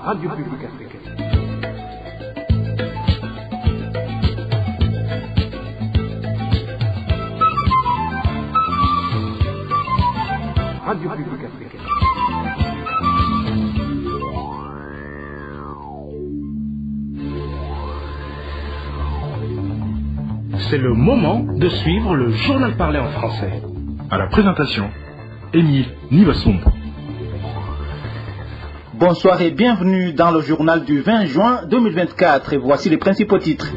Radio Publique Africaine. Radio Publique Africaine. C'est le moment de suivre le journal parlé en français. À la présentation, Émile Nivasumbo. Bonsoir et bienvenue dans le journal du 20 juin 2024. Et voici les principaux titres.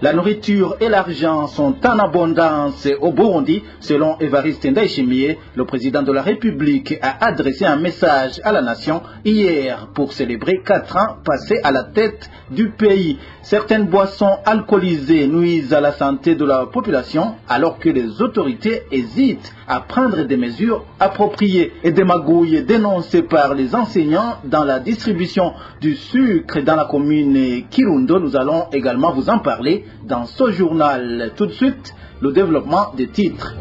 La nourriture et l'argent sont en abondance au Burundi, selon Évariste Ndayishimiye. Le président de la République a adressé un message à la nation hier pour célébrer 4 ans passés à la tête du pays. Certaines boissons alcoolisées nuisent à la santé de la population alors que les autorités hésitent à prendre des mesures appropriées. Et des magouilles dénoncées par les enseignants dans la distribution du sucre dans la commune Kirundo. Nous allons également vous en parler dans ce journal. Tout de suite, le développement des titres.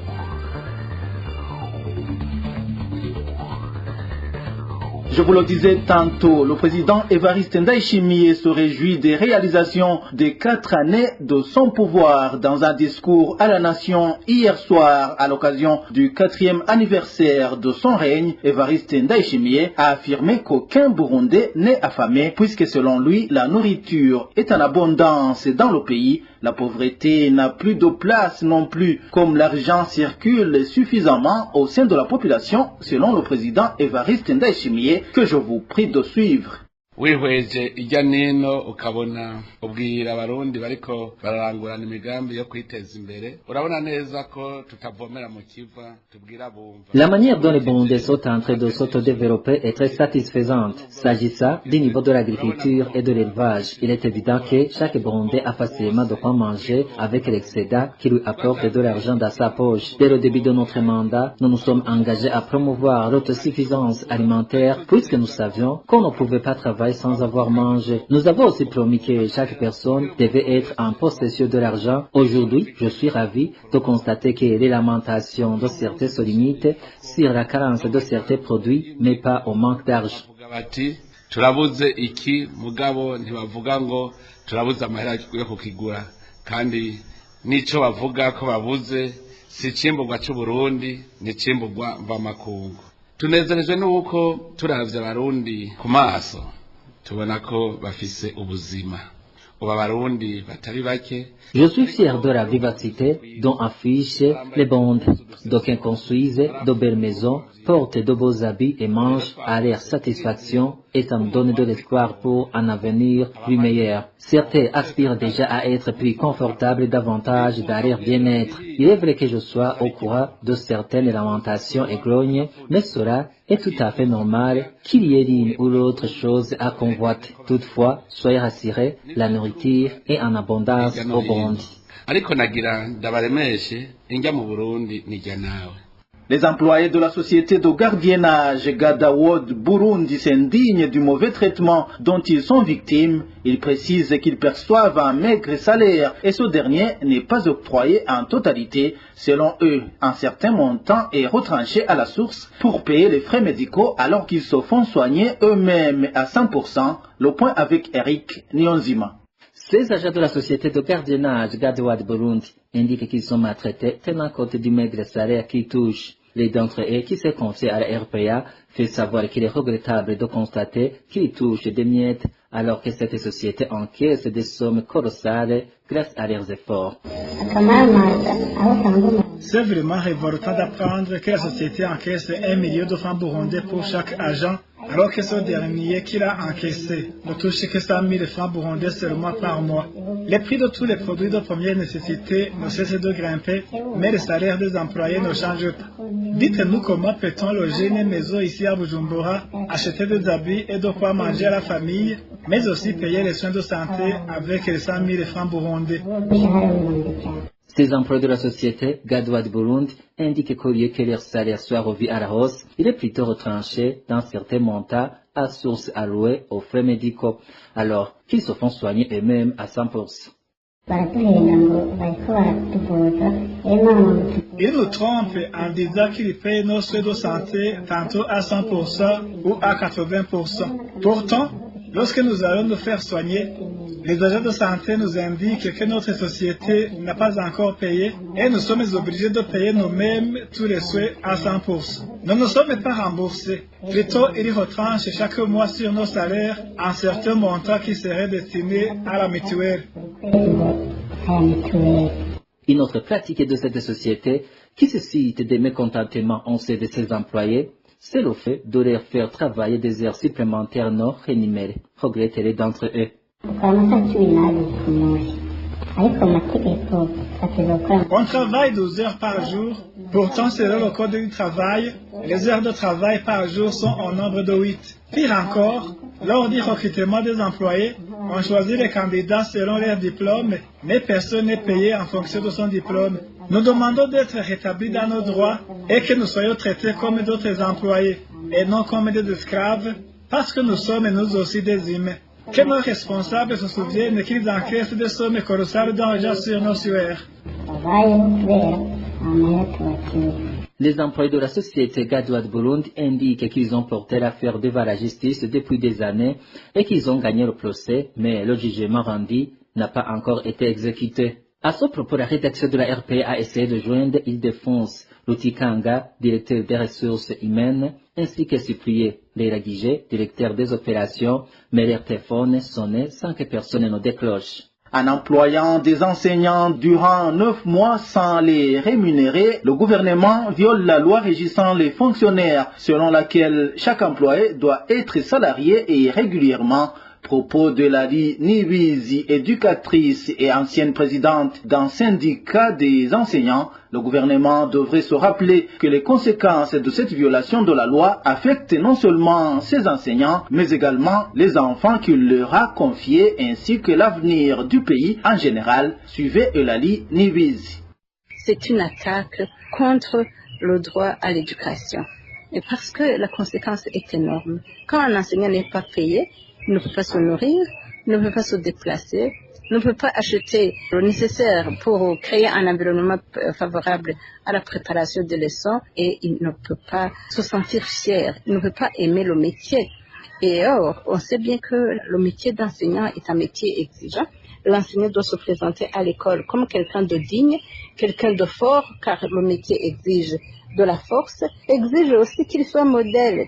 Je vous le disais tantôt, le président Évariste Ndayishimiye se réjouit des réalisations des 4 années de son pouvoir. Dans un discours à la nation hier soir à l'occasion du 4e anniversaire de son règne, Évariste Ndayishimiye a affirmé qu'aucun Burundais n'est affamé puisque selon lui, la nourriture est en abondance dans le pays. La pauvreté n'a plus de place non plus, comme l'argent circule suffisamment au sein de la population, selon le président Évariste Ndayishimiye, que je vous prie de suivre. wihweje ijya nino ukabona ubwira abarundi bariko bararangurana imigambi yo kwiteza imbere urabona neza ko tutavomera mu kiva tubwira bumva. La manière dont les Burundais sont en train de s'autodévelopper est très satisfaisante. S'agissant du niveau de l'agriculture et de l'élevage, il est évident que chaque Burundais a facilement de quoi manger avec l'excédent qui lui apporte de l'argent dans sa poche. Dès le début de notre mandat, nous nous sommes engagés à promouvoir l'autosuffisance alimentaire puisque nous savions qu'on ne pouvait pas travailler sans avoir mangé. Nous avons aussi promis que chaque personne devait être en possession de l'argent. Aujourd'hui, je suis ravi de constater que les lamentations de certains se limitent sur la carence de certains produits, mais pas au manque d'argent. Turabuze iki mugabo ntibavuga ngo turabuze amahera yo kukigura kandi nico bavuga ko babuze si cimburwa cy'u Burundi ni cimburwa mvamakungu. Tunezerejwe nuko turavye abarundi ku maso tubona ko bafise ubuzima uba barundi batari bake. Je suis fier de la vivacité dont affichent les bandes. D'aucuns construisent de belles maisons, portent de beaux habits et mangent à leur satisfaction, étant donné de l'espoir pour un avenir plus meilleur. Certains aspirent déjà à être plus confortables davantage dans leur bien-être. Il est vrai que je sois au courant de certaines lamentations et grognes, mais cela est tout à fait normal qu'il y ait l'une ou l'autre chose à convoiter. Toutefois, soyez rassurés, la nourriture est en abondance au Burundi. Ariko nagira ndabaremeshe injya mu Burundi nijya nawe. Les employés de la société de gardiennage Gadawod Burundi s'indignent du mauvais traitement dont ils sont victimes. Ils précisent qu'ils perçoivent un maigre salaire et ce dernier n'est pas octroyé en totalité. Selon eux, un certain montant est retranché à la source pour payer les frais médicaux alors qu'ils se font soigner eux-mêmes à 100%. Le point avec Eric Nyonzima. Ces agents de la société de gardiennage Gadawad Burundi indiquent qu'ils sont maltraités tenant compte du maigre salaire qu'ils touchent. Les d'entre eux qui se confient à la RPA fait savoir qu'il est regrettable de constater qu'ils touchent des miettes alors que cette société encaisse des sommes colossales grâce à leurs efforts. C'est vraiment révoltant d'apprendre que la société encaisse 1 million de francs burundais pour chaque agent, alors que ce dernier qu'il a encaissé ne touche que 100 000 francs burundais seulement par mois. Les prix de tous les produits de première nécessité ne cessent de grimper, mais le salaire des employés ne change pas. Dites-nous comment peut-on loger une maison ici à Bujumbura, acheter des habits et de quoi manger à la famille, mais aussi payer les soins de santé avec les 100 000 francs burundais. Ces emplois de la société Gadawad Burundi indiquent qu'au lieu que leur salaire soit revu à la hausse, il est plutôt retranché dans certains montants à source allouée aux frais médicaux, alors qu'ils se font soigner eux-mêmes à 100%. Ils nous trompent en disant qu'ils payent nos frais de santé tantôt à 100% ou à 80%. Pourtant, lorsque nous allons nous faire soigner, les agents de santé nous indiquent que notre société n'a pas encore payé et nous sommes obligés de payer nous-mêmes tous les soins à 100%. Nous ne sommes pas remboursés. Plutôt, ils retranchent chaque mois sur nos salaires un certain montant qui serait destiné à la mutuelle. Une autre pratique de cette société qui suscite des mécontentements en sein de ses employés, c'est le fait de leur faire travailler des heures supplémentaires non rémunérées, regretteraient d'entre eux. On travaille 12 heures par jour. Pourtant, selon le code du travail, les heures de travail par jour sont au nombre de 8. Pire encore, lors du recrutement des employés, on choisit les candidats selon leur diplôme, mais personne n'est payé en fonction de son diplôme. Nous demandons d'être rétablis dans nos droits et que nous soyons traités comme d'autres employés et non comme des esclaves, parce que nous sommes nous aussi des humains. Que nos responsables se souviennent qu'ils encaissent des sommes colossales d'argent sur nos sueurs. Les employés de la société Gadoua de Burundi indiquent qu'ils ont porté l'affaire devant la justice depuis des années et qu'ils ont gagné le procès, mais le jugement rendu n'a pas encore été exécuté. À ce propos, la rédaction de la RP a essayé de joindre Île-de-France, Lutikanga, directeur des ressources humaines, ainsi que Cyprien Leiragige, directeur des opérations, mais leur téléphone sonnait sans que personne ne décroche. En employant des enseignants durant 9 mois sans les rémunérer, le gouvernement viole la loi régissant les fonctionnaires, selon laquelle chaque employé doit être salarié et régulièrement. Propos de Lali Nibizi, éducatrice et ancienne présidente d'un syndicat des enseignants, le gouvernement devrait se rappeler que les conséquences de cette violation de la loi affectent non seulement ces enseignants, mais également les enfants qu'il leur a confiés ainsi que l'avenir du pays en général. Suivez Lali Nibizi. C'est une attaque contre le droit à l'éducation. Et parce que la conséquence est énorme. Quand un enseignant n'est pas payé, il ne peut pas se nourrir, il ne peut pas se déplacer, il ne peut pas acheter le nécessaire pour créer un environnement favorable à la préparation des leçons et il ne peut pas se sentir fier, il ne peut pas aimer le métier. Et or, on sait bien que le métier d'enseignant est un métier exigeant. L'enseignant doit se présenter à l'école comme quelqu'un de digne, quelqu'un de fort, car le métier exige de la force, exige aussi qu'il soit modèle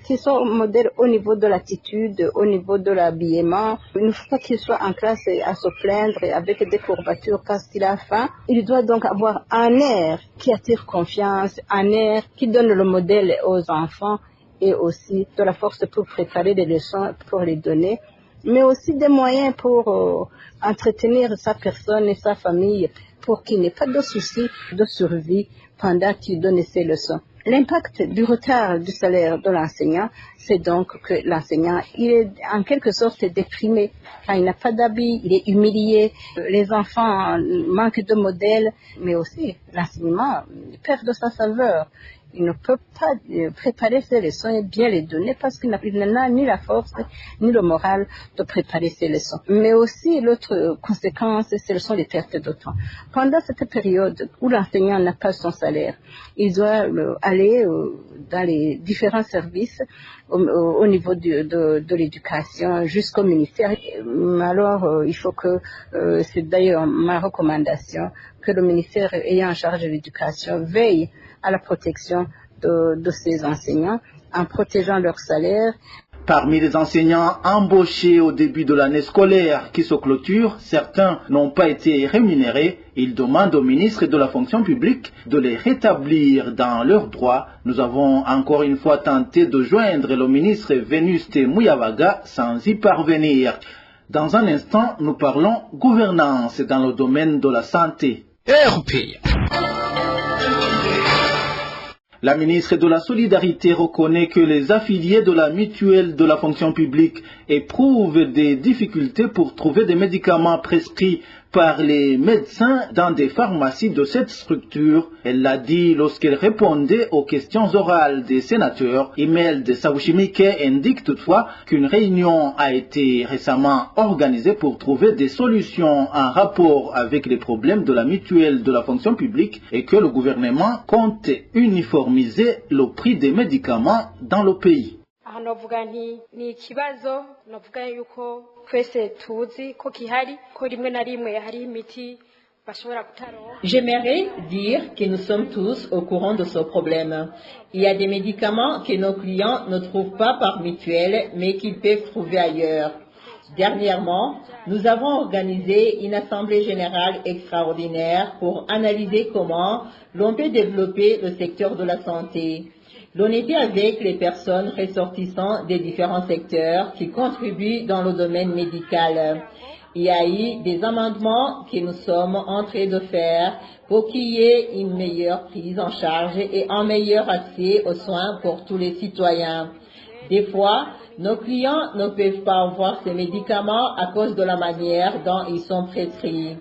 au niveau de l'attitude, au niveau de l'habillement. Il ne faut pas qu'il soit en classe à se plaindre avec des courbatures parce qu'il a faim. Il doit donc avoir un air qui attire confiance, un air qui donne le modèle aux enfants et aussi de la force pour préparer des leçons, pour les donner, mais aussi des moyens pour entretenir sa personne et sa famille pour qu'il n'ait pas de soucis de survie pendant qu'il donne ses leçons. L'impact du retard du salaire de l'enseignant, c'est donc que l'enseignant, il est en quelque sorte déprimé. Quand il n'a pas d'habits, il est humilié. Les enfants manquent de modèles, mais aussi l'enseignement perd de sa saveur. Il ne peut pas préparer ses leçons et bien les donner parce qu'il n'en a ni la force ni le moral de préparer ses leçons. Mais aussi l'autre conséquence, ce sont les pertes de temps. Pendant cette période où l'enseignant n'a pas son salaire, il doit aller dans les différents services au niveau de l'éducation jusqu'au ministère. Alors il faut que, c'est d'ailleurs ma recommandation, que le ministère ayant en charge de l'éducation veille à la protection de ces enseignants en protégeant leur salaire. Parmi les enseignants embauchés au début de l'année scolaire qui se clôture, certains n'ont pas été rémunérés. Ils demandent au ministre de la fonction publique de les rétablir dans leurs droits. Nous avons encore une fois tenté de joindre le ministre Vénuste Muyavaga sans y parvenir. Dans un instant, nous parlons gouvernance dans le domaine de la santé. La ministre de la Solidarité reconnaît que les affiliés de la mutuelle de la fonction publique éprouvent des difficultés pour trouver des médicaments prescrits par les médecins dans des pharmacies de cette structure. Elle l'a dit lorsqu'elle répondait aux questions orales des sénateurs. Imelda Sawushimike indique toutefois qu'une réunion a été récemment organisée pour trouver des solutions en rapport avec les problèmes de la mutuelle de la fonction publique et que le gouvernement compte uniformiser le prix des médicaments dans le pays. J'aimerais dire que nous sommes tous au courant de ce problème. Il y a des médicaments que nos clients ne trouvent pas par mutuelle, mais qu'ils peuvent trouver ailleurs. Dernièrement, nous avons organisé une assemblée générale extraordinaire pour analyser comment l'on peut développer le secteur de la santé. L'on était avec les personnes ressortissant des différents secteurs qui contribuent dans le domaine médical. Il y a eu des amendements que nous sommes en train de faire pour qu'il y ait une meilleure prise en charge et un meilleur accès aux soins pour tous les citoyens. Des fois, nos clients ne peuvent pas avoir ces médicaments à cause de la manière dont ils sont prescrits.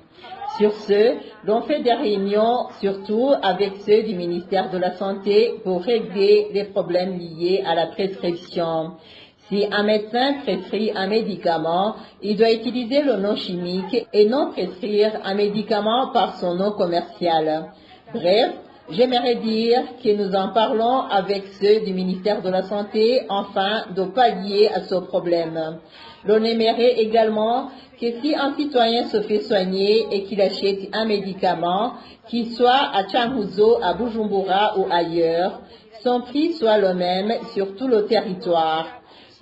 Sur ce, l'on fait des réunions, surtout avec ceux du ministère de la Santé, pour régler les problèmes liés à la prescription. Si un médecin prescrit un médicament, il doit utiliser le nom chimique et non prescrire un médicament par son nom commercial. Bref, j'aimerais dire que nous en parlons avec ceux du ministère de la Santé afin de pallier à ce problème. L'on aimerait également que si un citoyen se fait soigner et qu'il achète un médicament, qu'il soit à Changuzo, à Bujumbura ou ailleurs, son prix soit le même sur tout le territoire.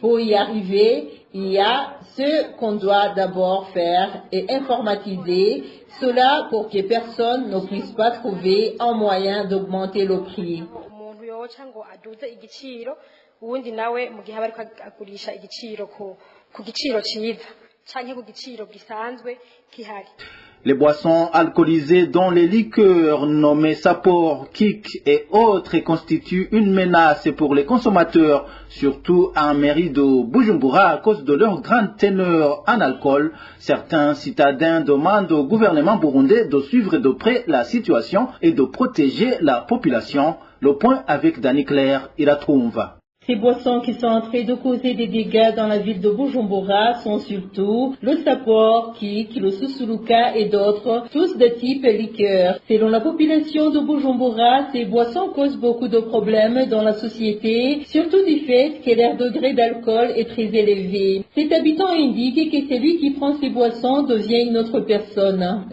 Pour y arriver, il y a ce qu'on doit d'abord faire et informatiser cela pour que personne ne puisse pas trouver un moyen d'augmenter le prix. Les boissons alcoolisées dont les liqueurs nommées Sapor, Kik et autres constituent une menace pour les consommateurs, surtout en mairie de Bujumbura à cause de leur grande teneur en alcool. Certains citadins demandent au gouvernement burundais de suivre de près la situation et de protéger la population. Le point avec Dani Claire, il la trouve. Ces boissons qui sont en train de causer des dégâts dans la ville de Bujumbura sont surtout le Sapor, Kik, le Susuluka et d'autres, tous de type liqueur. Selon la population de Bujumbura, ces boissons causent beaucoup de problèmes dans la société, surtout du fait que leur degré d'alcool est très élevé. Cet habitant indique que celui qui prend ces boissons devient une autre personne.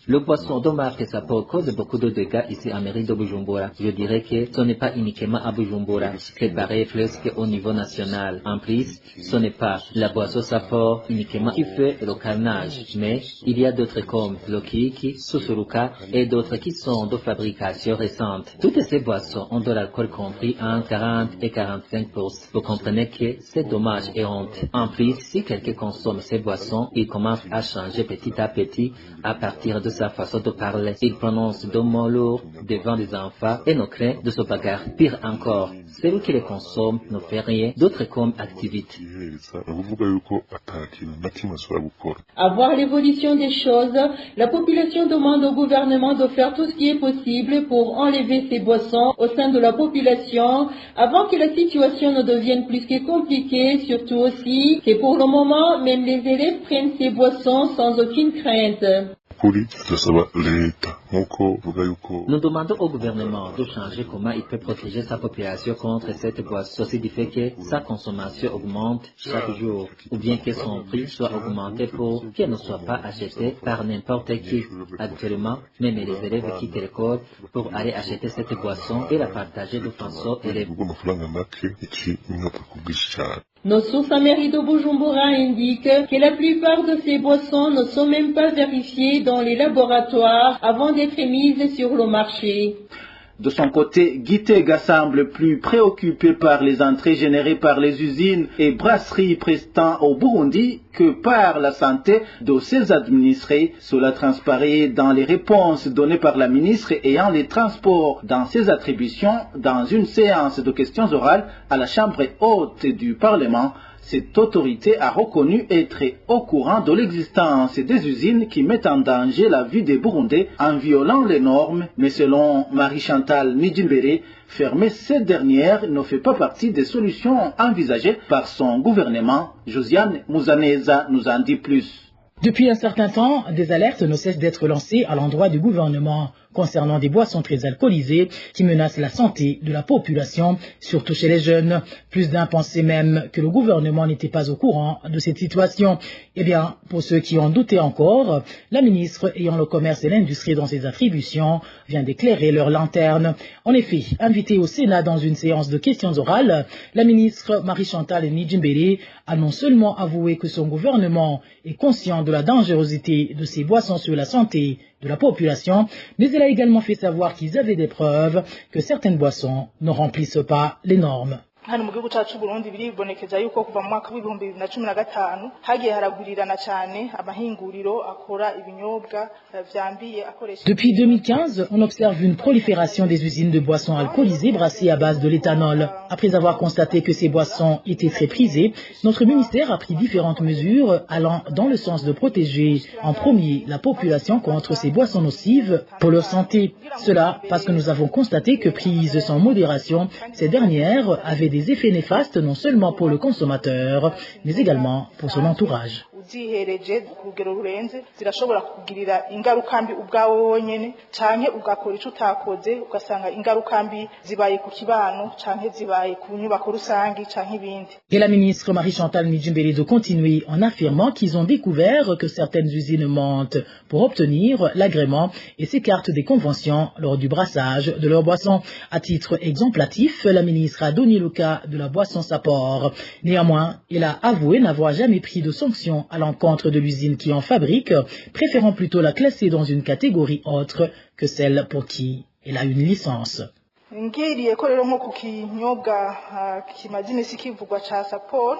Le poisson de marque Sapor cause beaucoup de dégâts ici en mairie de Bujumbura. Je dirais que ce n'est pas uniquement à Bujumbura, c'est pareil presque au niveau national. En plus, ce n'est pas la boisson Sapor uniquement qui fait le carnage, mais il y a d'autres comme le Kiki, Susuruka et d'autres qui sont de fabrication récente. Toutes ces boissons ont de l'alcool compris entre 40 et 45%. Vous comprenez que c'est dommage et honte. En plus, si quelqu'un consomme ces boissons, il commence à changer petit à petit à partir de sa façon de parler. Il prononce de mots lourds devant les enfants et ne craint de se bagarrer. Pire encore, celui qui les consomme ne fait rien d'autre comme activité. À voir l'évolution des choses, la population demande au gouvernement de faire tout ce qui est possible pour enlever ces boissons au sein de la population avant que la situation ne devienne plus que compliquée, surtout aussi que pour le moment, même les élèves prennent ces boissons sans aucune crainte. Nous demandons au gouvernement de changer comment il peut protéger sa population contre cette boisson. Ceci du fait que sa consommation augmente chaque jour, ou bien que son prix soit augmenté pour qu'elle ne soit pas achetée par n'importe qui. Actuellement, même les élèves quittent l'école pour aller acheter cette boisson et la partager de façon élevée. Nos sources en mairie de Bujumbura indiquent que la plupart de ces boissons ne sont même pas vérifiées dans les laboratoires avant d'être mises sur le marché. De son côté, Gitega semble plus préoccupé par les entrées générées par les usines et brasseries prestant au Burundi que par la santé de ses administrés. Cela transparaît dans les réponses données par la ministre ayant les transports dans ses attributions dans une séance de questions orales à la Chambre haute du Parlement. cette autorité a reconnu être au courant de l'existence des usines qui mettent en danger la vie des Burundais en violant les normes, mais selon Marie-Chantal Nijimbere, fermer ces dernières ne fait pas partie des solutions envisagées par son gouvernement. Josiane Mouzaneza nous en dit plus. Depuis un certain temps, des alertes ne cessent d'être lancées à l'endroit du gouvernement concernant des boissons très alcoolisées qui menacent la santé de la population, surtout chez les jeunes. Plus d'un pensait même que le gouvernement n'était pas au courant de cette situation. Eh bien, pour ceux qui en doutaient encore, la ministre ayant le commerce et l'industrie dans ses attributions vient d'éclairer leur lanterne. En effet, invitée au Sénat dans une séance de questions orales, la ministre Marie-Chantal Nijimbere a non seulement avoué que son gouvernement est conscient de la dangerosité de ces boissons sur la santé de la population, mais elle a également fait savoir qu'ils avaient des preuves que certaines boissons ne remplissent pas les normes. hano mu gihugu cyacu Burundi biribonekeza yuko kuva mu mwaka w'ibihumbi 2015 hagiye haragurirana cyane amahinguriro akora ibinyobwa vyambiye akoresha. Depuis 2015, on observe une prolifération des usines de boissons alcoolisées brassées à base de l'éthanol. Après avoir constaté que ces boissons étaient très prisées, notre ministère a pris différentes mesures allant dans le sens de protéger en premier la population contre ces boissons nocives pour leur santé. Cela parce que nous avons constaté que prises sans modération, ces dernières avaient des effets néfastes non seulement pour le consommateur, mais également pour son entourage. uzihereje ku rugero rurenze zirashobora kugirira ingaruka mbi ubwawe wonyene canke ugakora ico utakoze ugasanga ingaruka mbi zibaye ku kibano canke zibaye ku nyubako rusangi canke ibindi. Et la ministre Marie-Chantal Nijimbere de continuer en affirmant qu'ils ont découvert que certaines usines mentent pour obtenir l'agrément et s'écartent des conventions lors du brassage de leurs boissons. À titre exemplatif, la ministre a donné le cas de la boisson Sapor. Néanmoins, elle a avoué n'avoir jamais pris de sanctions à l'encontre de l'usine qui en fabrique, préférant plutôt la classer dans une catégorie autre que celle pour qui elle a une licence. ngiriye ko rero nko ku kinyobwa kimaze imisi kivugwa ca Sapor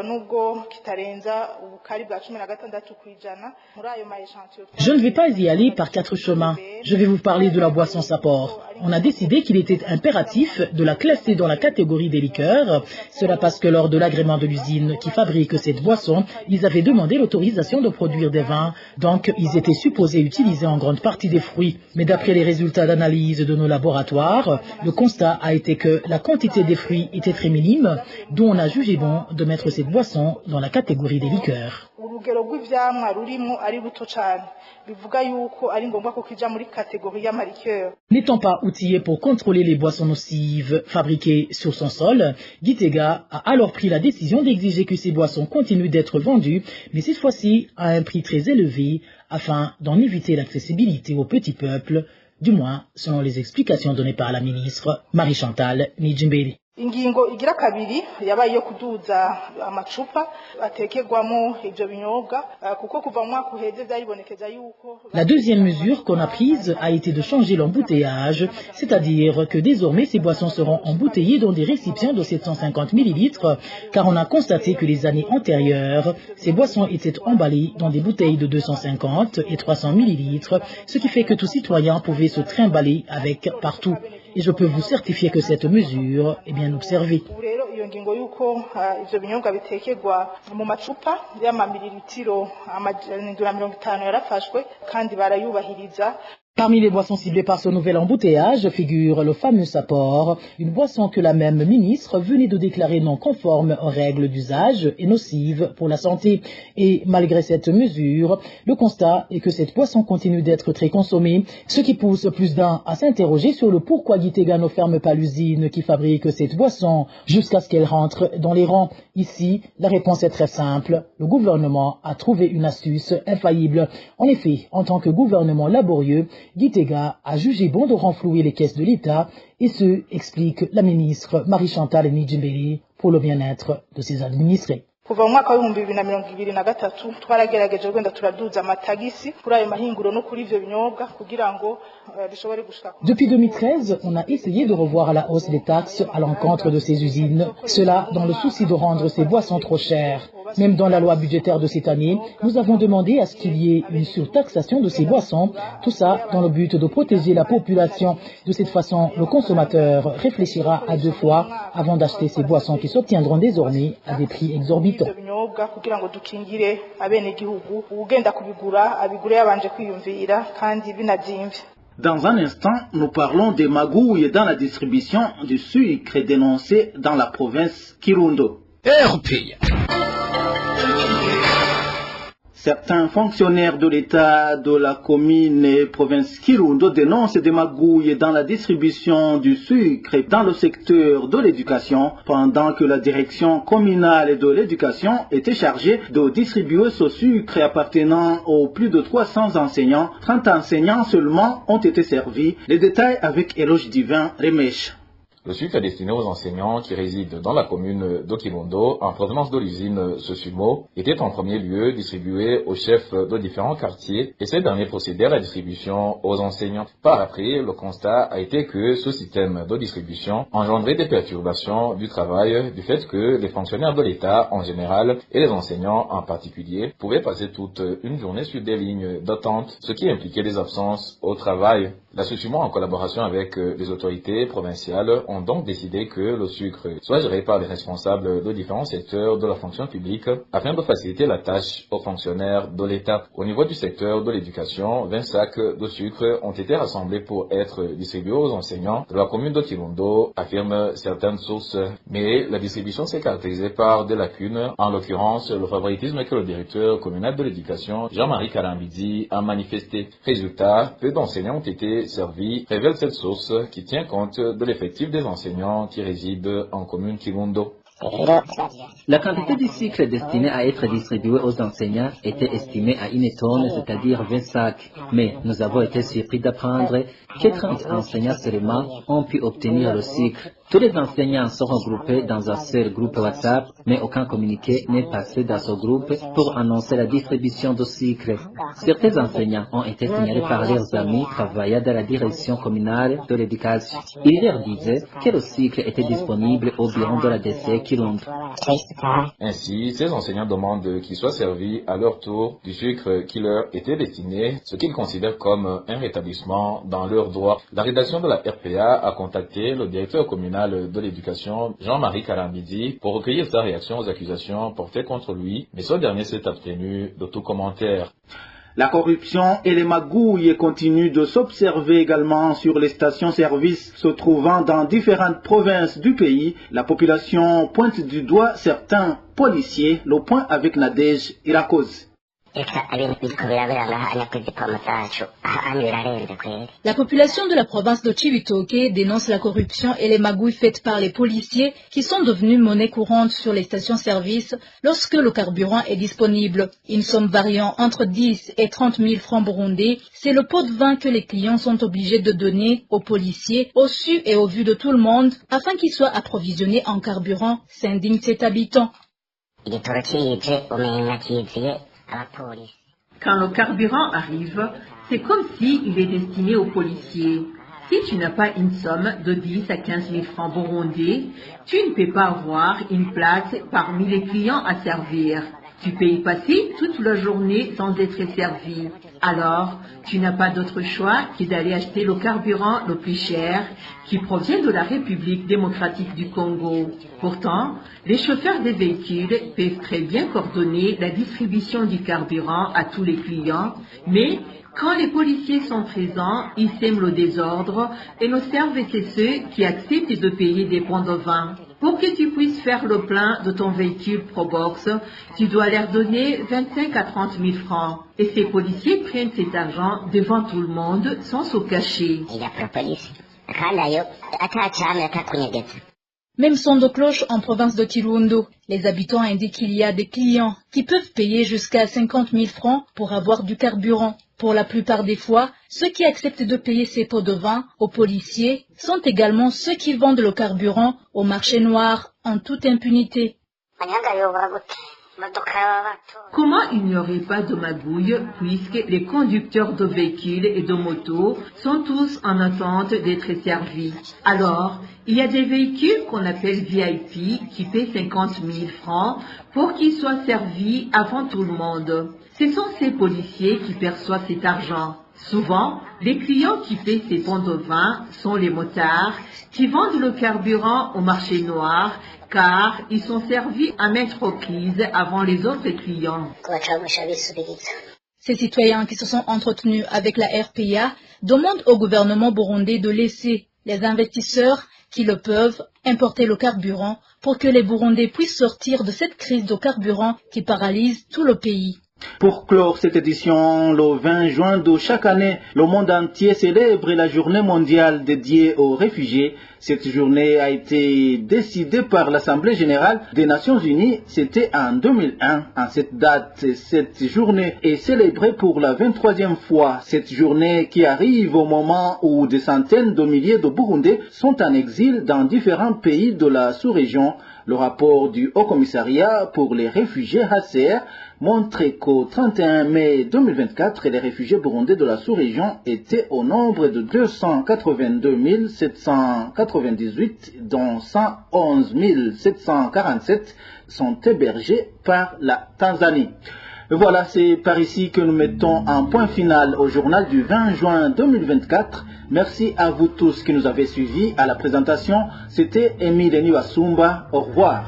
nubwo kitarenza ubukari bwa 16% muri ayo ma échantillons. Je ne vais pas y aller par quatre chemins. Je vais vous parler de la boisson Sapor. On a décidé qu'il était impératif de la classer dans la catégorie des liqueurs. Cela parce que lors de l'agrément de l'usine qui fabrique cette boisson, ils avaient demandé l'autorisation de produire des vins. Donc, ils étaient supposés utiliser en grande partie des fruits. Mais d'après les résultats d'analyse de nos laboratoires, le constat a été que la quantité des fruits était très minime, d'où on a jugé bon de mettre cette boisson dans la catégorie des liqueurs. urugero rw'ivyamwa rurimo ari buto cyane bivuga yuko ari ngombwa ko kija muri catégorie y'amaliqueur. N'étant pas outillé pour contrôler les boissons nocives fabriquées sur son sol, Gitega a alors pris la décision d'exiger que ces boissons continuent d'être vendues, mais cette fois-ci à un prix très élevé afin d'en éviter l'accessibilité au petit peuple, du moins selon les explications données par la ministre Marie-Chantal Nijimbere. Ingingo igira kabiri yabaye yo kuduza amacupa atekerwamo ivyo binyobwa kuko kuva mu mwaka uheze vyaribonekeza yuko. La deuxième mesure qu'on a prise a été de changer l'embouteillage, c'est-à-dire que désormais ces boissons seront embouteillées dans des récipients de 750 ml, car on a constaté que les années antérieures, ces boissons étaient emballées dans des bouteilles de 250 et 300 ml, ce qui fait que tout citoyen pouvait se trimballer avec partout. Et je peux vous certifier que cette mesure est bien observée. Iyo ngingo yuko ivyo binyobwa bitekerwa mu macupa y'amamililitiro 750 yarafashwe kandi barayubahiriza. Parmi les boissons ciblées par ce nouvel embouteillage figure le fameux Sapor, une boisson que la même ministre venait de déclarer non conforme aux règles d'usage et nocive pour la santé. Et malgré cette mesure, le constat est que cette boisson continue d'être très consommée, ce qui pousse plus d'un à s'interroger sur le pourquoi Gitega ne ferme pas l'usine qui fabrique cette boisson jusqu'à ce qu'elle rentre dans les rangs. Ici, la réponse est très simple. Le gouvernement a trouvé une astuce infaillible. En effet, en tant que gouvernement laborieux, Gitega a jugé bon de renflouer les caisses de l'État, et ce, explique la ministre Marie-Chantal Nijimbere, pour le bien-être de ses administrés. Kuva mu mwaka wa 2023 twaragerageze kwenda turaduza amatagisi kuri ayo mahinguro no kuri ivyo binyobwa kugira ngo bishobore gushika. Depuis 2013, on a essayé de revoir à la hausse les taxes à l'encontre de ces usines, cela dans le souci de rendre ces boissons trop chères. Même dans la loi budgétaire de cette année, nous avons demandé à ce qu'il y ait une surtaxation de ces boissons, tout ça dans le but de protéger la population. De cette façon, le consommateur réfléchira à 2 fois avant d'acheter ces boissons qui s'obtiendront désormais à des prix exorbitants. Dans un instant, nous parlons des magouilles dans la distribution du sucre dénoncé dans la province Kirundo. Certains fonctionnaires de l'État de la commune et province Kirundo dénoncent des magouilles dans la distribution du sucre dans le secteur de l'éducation, pendant que la direction communale de l'éducation était chargée de distribuer ce sucre appartenant aux plus de 300 enseignants. 30 enseignants seulement ont été servis. Les détails avec Éloge Divin Remèche. Le sucre est destiné aux enseignants qui résident dans la commune d'Okibondo, en provenance de l'usine Sosumo, était en premier lieu distribué aux chefs de différents quartiers et ces derniers procédaient à la distribution aux enseignants. Par après, le constat a été que ce système de distribution engendrait des perturbations du travail du fait que les fonctionnaires de l'État en général et les enseignants en particulier pouvaient passer toute une journée sur des lignes d'attente, ce qui impliquait des absences au travail. La Sosumo, en collaboration avec les autorités provinciales, ont donc décidé que le sucre soit géré par les responsables de différents secteurs de la fonction publique afin de faciliter la tâche aux fonctionnaires de l'État. Au niveau du secteur de l'éducation, 20 sacs de sucre ont été rassemblés pour être distribués aux enseignants de la commune de Kirundo, affirment certaines sources. Mais la distribution s'est caractérisée par des lacunes, en l'occurrence le favoritisme que le directeur communal de l'éducation, Jean-Marie Karambidi, a manifesté. Résultat, peu d'enseignants ont été servis, révèle cette source qui tient compte de l'effectif des enseignants qui résident en commune Kirundo. La quantité du sucre destiné à être distribué aux enseignants était estimée à 1 tonne, c'est-à-dire 20 sacs. Mais nous avons été surpris d'apprendre que 30 enseignants seulement ont pu obtenir le sucre. Tous les enseignants sont regroupés dans un seul groupe WhatsApp, mais aucun communiqué n'est passé dans ce groupe pour annoncer la distribution de sucre. Certains enseignants ont été signalés par leurs amis travaillant dans la direction communale de l'éducation. Ils leur disaient que le sucre était disponible au bureau de la DC Kirundo. Ainsi, ces enseignants demandent qu'ils soient servis à leur tour du sucre qui leur était destiné, ce qu'ils considèrent comme un rétablissement dans leurs droits. La rédaction de la RPA a contacté le directeur communal de l'éducation, Jean-Marie Karambidi, pour recueillir sa réaction aux accusations portées contre lui, mais ce dernier s'est abstenu de tout commentaire. La corruption et les magouilles continuent de s'observer également sur les stations-service se trouvant dans différentes provinces du pays. La population pointe du doigt certains policiers. Le point avec Nadège Irakoze. La population de la province de Cibitoke dénonce la corruption et les magouilles faites par les policiers qui sont devenus monnaie courante sur les stations-service lorsque le carburant est disponible. Une somme variant entre 10 et 30 000 francs burundais, c'est le pot de vin que les clients sont obligés de donner aux policiers au su et au vu de tout le monde afin qu'ils soient approvisionnés en carburant, s'indigne cet habitant. Quand le carburant arrive, c'est comme s'il est destiné aux policiers. Si tu n'as pas une somme de 10 à 15 000 francs burundais, tu ne peux pas avoir une place parmi les clients à servir. Tu peux y passer toute la journée sans être servi. Alors, tu n'as pas d'autre choix que d'aller acheter le carburant le plus cher qui provient de la République démocratique du Congo. Pourtant, les chauffeurs des véhicules peuvent très bien coordonner la distribution du carburant à tous les clients, mais quand les policiers sont présents, ils sèment le désordre et ne servent que ceux qui acceptent de payer des points de vin. Pour que tu puisses faire le plein de ton véhicule Probox, tu dois leur donner 25 à 30 000 francs. Et ces policiers prennent cet argent devant tout le monde sans se cacher. Même son de cloche en province de Kirundo. Les habitants indiquent qu'il y a des clients qui peuvent payer jusqu'à 50 000 francs pour avoir du carburant. Pour la plupart des fois, ceux qui acceptent de payer ces pots de vin aux policiers sont également ceux qui vendent le carburant au marché noir en toute impunité. Comment il n'y aurait pas de magouille puisque les conducteurs de véhicules et de motos sont tous en attente d'être servis? Alors, il y a des véhicules qu'on appelle VIP qui paient 50 000 francs pour qu'ils soient servis avant tout le monde. Ce sont ces policiers qui perçoivent cet argent. Souvent, les clients qui paient ces bons de vin sont les motards qui vendent le carburant au marché noir car ils sont servis à maintes reprises avant les autres clients. Ces citoyens qui se sont entretenus avec la RPA demandent au gouvernement burundais de laisser les investisseurs qui le peuvent importer le carburant pour que les Burundais puissent sortir de cette crise de carburant qui paralyse tout le pays. Pour clore cette édition, le 20 juin de chaque année, le monde entier célèbre la journée mondiale dédiée aux réfugiés. Cette journée a été décidée par l'Assemblée générale des Nations unies. C'était en 2001. En cette date, cette journée est célébrée pour la 23e fois. Cette journée qui arrive au moment où des centaines de milliers de Burundais sont en exil dans différents pays de la sous-région. Le rapport du Haut Commissariat pour les réfugiés HCR montre qu'au 31 mai 2024, les réfugiés burundais de la sous-région étaient au nombre de 282 798, dont 111 747 sont hébergés par la Tanzanie. Voilà, c'est par ici que nous mettons un point final au journal du 20 juin 2024. Merci à vous tous qui nous avez suivis. À la présentation, c'était Émile Niwasumba. Au revoir.